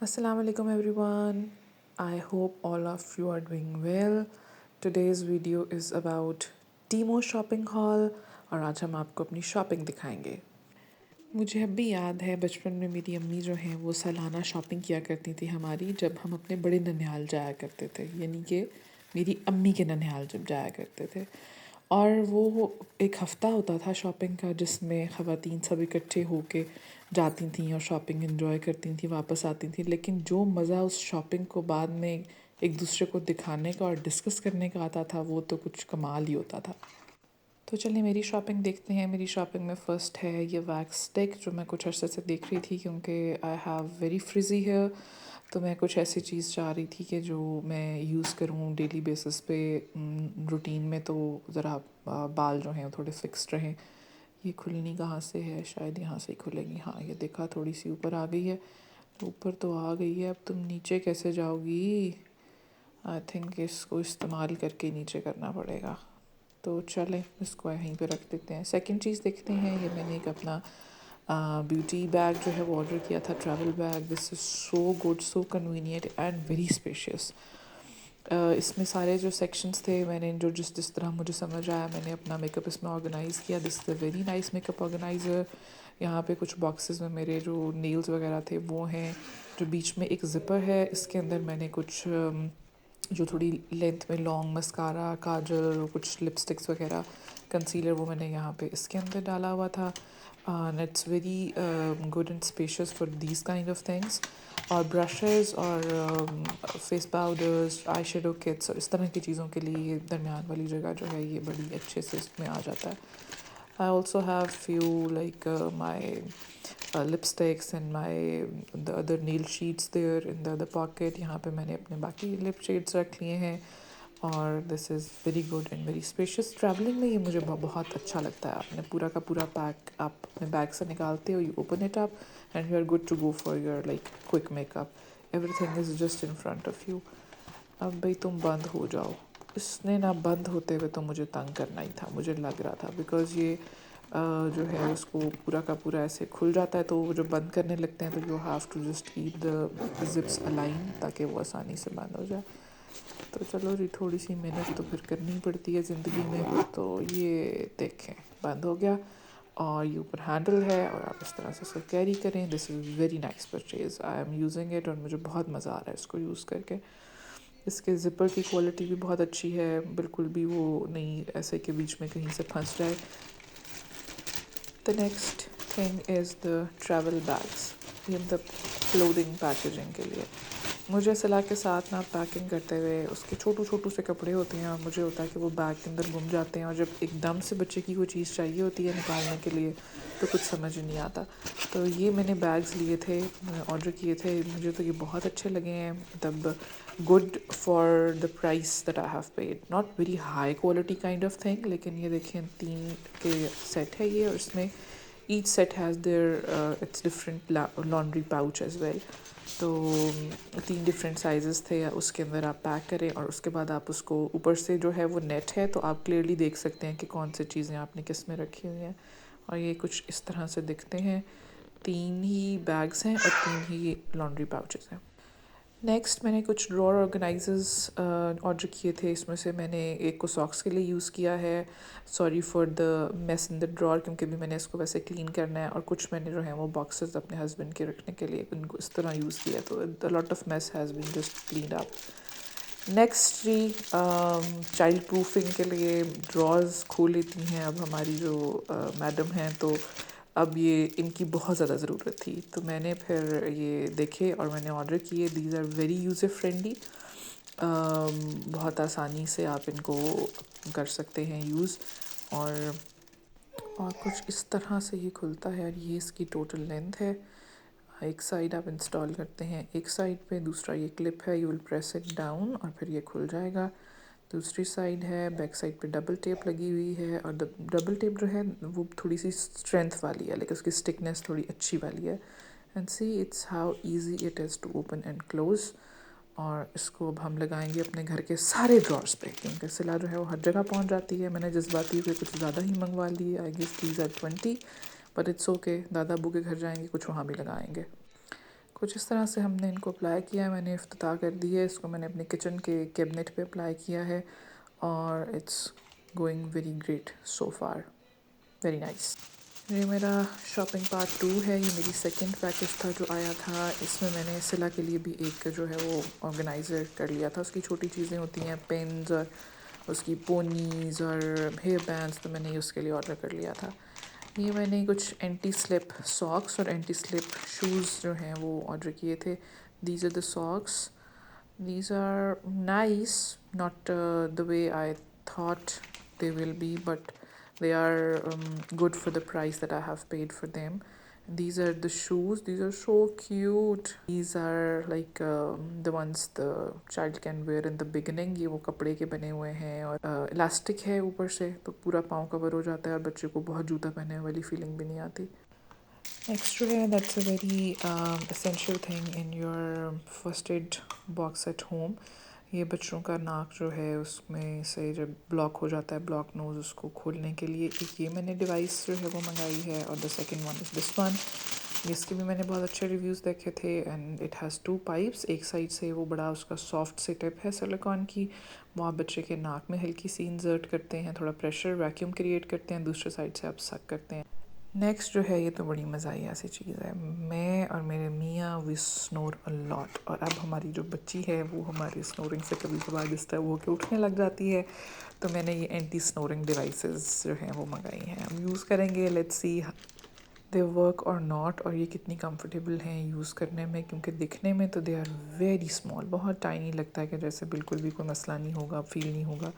Assalamu alaikum everyone. I hope all of you are doing well. Today's video is about Timo shopping haul और आज हम आपको अपनी shopping दिखाएंगे। मुझे अब भी याद है बचपन में मेरी अम्मी जो हैं वो सालाना शॉपिंग किया करती थी हमारी, जब हम अपने बड़े ननिहाल जाया करते थे, यानी कि मेरी अम्मी के ननिहाल जब जाया करते थे। और वो एक हफ़्ता होता था शॉपिंग का, जिसमें ख़वातीन सब इकट्ठे होके जाती थीं और शॉपिंग एंजॉय करती थीं, वापस आती थीं। लेकिन जो मज़ा उस शॉपिंग को बाद में एक दूसरे को दिखाने का और डिस्कस करने का आता था, वो तो कुछ कमाल ही होता था। तो चलिए मेरी शॉपिंग देखते हैं। मेरी शॉपिंग में फ़र्स्ट है ये वैक्स स्टिक, जो मैं कुछ अर्से से देख रही थी, क्योंकि आई हैव वेरी फ्रिज़ी हेयर। तो मैं कुछ ऐसी चीज़ चाह रही थी कि जो मैं यूज़ करूँ डेली बेसिस पे रूटीन में, तो ज़रा बाल जो हैं थोड़े फिक्स्ड रहें। ये खुलनी कहाँ से है? शायद यहाँ से ही खुलेगी। हाँ, ये देखा, थोड़ी सी ऊपर आ गई है। ऊपर तो आ गई है, अब तुम नीचे कैसे जाओगी? आई थिंक इसको इस्तेमाल करके नीचे करना पड़ेगा। तो चलें इसको यहीं पे रख देते हैं। सेकंड चीज़ देखते हैं। ये मैंने एक अपना ब्यूटी बैग जो है वो ऑर्डर किया था, travel bag. This is so good, so convenient and very spacious. इसमें सारे जो सेक्शंस थे, मैंने जो जिस जिस तरह मुझे समझ आया, मैंने अपना मेकअप इसमें ऑर्गेनाइज़ किया। This is a very nice makeup organiser. यहाँ पे कुछ बॉक्सेस में मेरे जो नेल्स वगैरह थे वो हैं। जो बीच में एक ज़िपर है, इसके अंदर मैंने कुछ जो थोड़ी लेंथ में लॉन्ग मस्कारा, काजल और कुछ लिपस्टिक्स वगैरह, कंसीलर, वो मैंने यहाँ पे इसके अंदर डाला हुआ था। And it's very good and spacious for these kind of things. और ब्रशेज़ और face powders, eye shadow kits और इस तरह की चीज़ों के लिए ये दरमियान वाली जगह जो है ये बड़ी अच्छे से इसमें आ जाता है। I also have few like my lipsticks and my the other nail sheets there in the other pocket. यहाँ पे मैंने अपने बाकी लिप शेड्स रख लिए हैं। और this is very good and very spacious. Travelling में ये मुझे बहुत अच्छा लगता है। आपने पूरा का पूरा पैक आप अपने बैग से निकालते हो, you open it up and you are good to go for your like quick makeup. Everything is just in front of you. अब भाई तुम बंद हो जाओ। इसने ना बंद होते हुए तो मुझे तंग करना ही था, मुझे लग रहा था, बिकॉज़ ये जो है उसको पूरा का पूरा ऐसे खुल जाता है, तो वो जब बंद करने लगते हैं तो you have to just keep the zips align ताकि वो आसानी से बंद हो जाए। तो चलो जी, थोड़ी सी मेहनत तो फिर करनी पड़ती है ज़िंदगी में। तो ये देखें, बंद हो गया। और ये ऊपर हैंडल है और आप इस तरह से इसको कैरी करें। This is very nice purchase, I am using it और मुझे बहुत मज़ा आ रहा है इसको यूज़ करके। इसके ज़िपर की क्वालिटी भी बहुत अच्छी है, बिल्कुल भी वो नहीं ऐसे के बीच में कहीं से फंस जाए। The next thing is the travel bags, in the clothing packaging के लिए। मुझे सिला के साथ ना पैकिंग करते हुए उसके छोटू छोटू से कपड़े होते हैं और मुझे होता है कि वो बैग के अंदर गुम जाते हैं, और जब एकदम से बच्चे की कोई चीज़ चाहिए होती है निकालने के लिए तो कुछ समझ नहीं आता। तो ये मैंने बैग्स लिए थे, ऑर्डर किए थे, मुझे तो ये बहुत अच्छे लगे हैं। तब good for the price that I have paid, not very high quality kind of thing, लेकिन ये देखिए 3 के सेट है ये, और इसमें each set has their it's different laundry pouch as well. तो 3 डिफरेंट साइज़ेस थे, उसके अंदर आप पैक करें और उसके बाद आप उसको ऊपर से जो है वो नेट है, तो आप क्लियरली देख सकते हैं कि कौन सी चीज़ें आपने किस में रखी हुई हैं। और ये कुछ इस तरह से दिखते हैं। 3 ही बैग्स हैं और 3 ही लॉन्ड्री पाउचेस हैं। नेक्स्ट मैंने कुछ ड्रॉर ऑर्गेनाइजर्स ऑर्डर किए थे। इसमें से मैंने एक को सॉक्स के लिए यूज़ किया है, sorry for the mess in the drawer, क्योंकि भी मैंने इसको वैसे क्लीन करना है। और कुछ मैंने जो है वो बॉक्सेस अपने हस्बैंड के रखने के लिए इनको इस तरह यूज़ किया, तो the lot of mess has been just clean up. Next जी, चाइल्ड प्रूफिंग के लिए ड्रॉर्स खोल लेती हैं अब हमारी जो मैडम हैं, तो अब ये इनकी बहुत ज़्यादा ज़रूरत थी, तो मैंने फिर ये देखे और मैंने ऑर्डर किए। These are very user friendly, बहुत आसानी से आप इनको कर सकते हैं यूज़। और कुछ इस तरह से ये खुलता है, और ये इसकी टोटल लेंथ है। एक साइड आप इंस्टॉल करते हैं एक साइड पे, दूसरा ये क्लिप है, you will press it down और फिर ये खुल जाएगा। दूसरी साइड है, बैक साइड पे डबल टेप लगी हुई है, और डबल टेप जो है वो थोड़ी सी स्ट्रेंथ वाली है, लेकिन उसकी स्टिकनेस थोड़ी अच्छी वाली है। And see it's how easy it is to open and close. और इसको अब हम लगाएंगे अपने घर के सारे ड्रॉर्स पे, क्योंकि सिला जो है वो हर जगह पहुंच जाती है। मैंने जज्बाती हुए कुछ ज़्यादा ही मंगवा ली, I guess these are 20, but it's okay, दादा अबू के घर जाएंगे कुछ वहाँ भी लगाएंगे। کچھ اس طرح سے ہم نے ان کو اپلائی کیا ہے. میں نے افتتاح کر دی ہے. اس کو میں نے اپنے کچن کے کیبنٹ پہ اپلائی کیا ہے اور it's going very great so far, very nice. یہ میرا شاپنگ پارٹ 2 ہے. یہ میری سیکنڈ پیکج تھا جو آیا تھا. اس میں میں نے صلہ کے لیے بھی ایک جو ہے وہ آرگنائزر کر لیا تھا. اس کی چھوٹی چیزیں ہوتی ہیں، پینز اور اس کی پونیز اور ہیئر بینڈس، تو میں نے اس کے لیے آرڈر کر لیا تھا. یہ میں نے کچھ اینٹی سلپ ساکس اور اینٹی سلپ شوز جو ہیں وہ آرڈر کیے تھے. These are the socks. These are nice, not the way I thought they will be, but they are good for the price that I have paid for them. These are the shoes. These are so cute. These are like the ones the child can wear in the beginning. یہ وہ کپڑے کے بنے ہوئے ہیں اور elastic ہے اوپر سے، تو پورا پاؤں کور ہو جاتا ہے اور بچے کو بہت جوتا پہنے والی فیلنگ بھی نہیں آتی. نیکسٹ جو ہے that's a very essential thing in your first aid box at home. یہ بچوں کا ناک جو ہے اس میں سے جب بلاک ہو جاتا ہے، بلاک نوز، اس کو کھولنے کے لیے ایک یہ میں نے ڈیوائس جو ہے وہ منگائی ہے. اور the second one is this one. اس کے بھی میں نے بہت اچھے ریویوز دیکھے تھے. And it has 2 pipes. ایک سائڈ سے وہ بڑا اس کا سافٹ سے ٹپ ہے سلیکان کی، وہ آپ بچے کے ناک میں ہلکی سی انسرٹ کرتے ہیں، تھوڑا پریشر ویکیوم کریٹ کرتے ہیں، دوسرے سائڈ سے آپ سک کرتے ہیں. نیکسٹ جو ہے یہ تو بڑی مزاحیہ ایسی چیز ہے. میں اور میرے میاں وی سنور اے لاٹ، اور اب ہماری جو بچی ہے وہ ہماری سنورنگ سے کبھی کبھار ڈسٹرب ہو کے اٹھنے لگ جاتی ہے. تو میں نے یہ اینٹی سنورنگ ڈیوائسز جو ہیں وہ منگائی ہیں. ہم یوز کریں گے، لیٹس سی دے ورک اور ناٹ، اور یہ کتنی کمفرٹیبل ہیں یوز کرنے میں، کیونکہ دکھنے میں تو دے آر ویری اسمال، بہت ٹائنی لگتا ہے کہ جیسے بالکل بھی کوئی مسئلہ نہیں ہوگا، فیل نہیں ہوگا.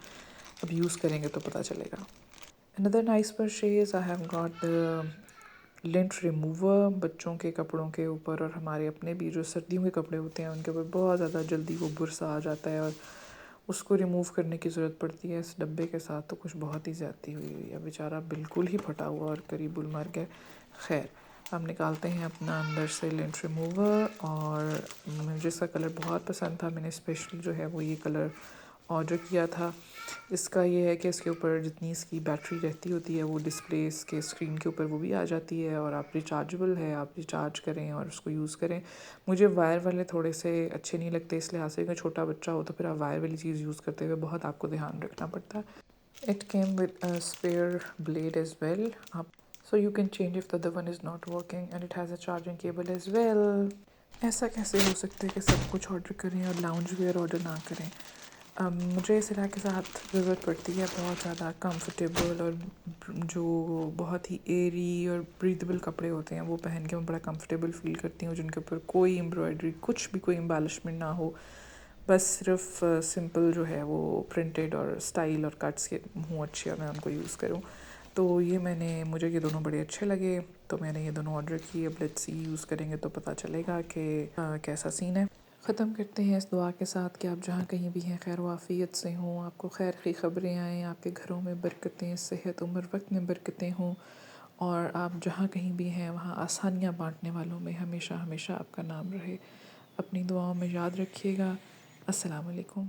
اب یوز کریں گے تو پتہ چلے گا. Another nice purchase, I have got the lint remover. بچوں کے کپڑوں کے اوپر اور ہمارے اپنے بھی جو سردیوں کے کپڑے ہوتے ہیں ان کے اوپر بہت زیادہ جلدی وہ برسا آ جاتا ہے اور اس کو ریموو کرنے کی ضرورت پڑتی ہے. اس ڈبے کے ساتھ تو کچھ بہت ہی زیادتی ہوئی ہوئی ہے. بیچارہ بالکل ہی پھٹا ہوا اور قریب المر گئے. خیر، ہم نکالتے ہیں اپنا اندر سے لنٹ ریموور. اور مجھے اس کا کلر بہت پسند تھا. میں نے اسپیشلی جو ہے وہ یہ کلر آرڈر کیا تھا. اس کا یہ ہے کہ اس کے اوپر جتنی اس کی بیٹری رہتی ہوتی ہے وہ ڈسپلے اس کے اسکرین کے اوپر وہ بھی آ جاتی ہے، اور آپ ریچارجبل ہے، آپ ریچارج کریں اور اس کو یوز کریں. مجھے وائر والے تھوڑے سے اچھے نہیں لگتے، اس لحاظ سے کہ چھوٹا بچہ ہو تو پھر آپ وائر والی چیز یوز کرتے ہوئے بہت آپ کو دھیان رکھنا پڑتا ہے. It came with a spare blade as well. آپ so you can change if the other one is not working, and it has a charging cable as well. ایسا کیسے ہو سکتا ہے کہ سب کچھ آرڈر کریں اور لاؤنج ویئر آرڈر نہ کریں؟ مجھے اس طرح کے ساتھ ضرورت پڑتی ہے بہت زیادہ کمفرٹیبل اور جو بہت ہی ایری اور بریدیبل کپڑے ہوتے ہیں وہ پہن کے میں بڑا کمفرٹیبل فیل کرتی ہوں، جن کے اوپر کوئی امبرائڈری، کچھ بھی کوئی امبیلشمنٹ نہ ہو، بس صرف سمپل جو ہے وہ پرنٹڈ اور اسٹائل اور کٹس کے ہوں اچھے اور میں ان کو یوز کروں. تو یہ مجھے یہ دونوں بڑے اچھے لگے، تو میں نے یہ دونوں آرڈر کیے. اب لیٹس سی یوز کریں گے تو پتہ چلے گا کہ کیسا سین ہے. ختم کرتے ہیں اس دعا کے ساتھ کہ آپ جہاں کہیں بھی ہیں خیر و عافیت سے ہوں، آپ کو خیر کی خبریں آئیں، آپ کے گھروں میں برکتیں، صحت، عمر وقت میں برکتیں ہوں، اور آپ جہاں کہیں بھی ہیں وہاں آسانیاں بانٹنے والوں میں ہمیشہ ہمیشہ آپ کا نام رہے. اپنی دعاؤں میں یاد رکھیے گا. السلام علیکم.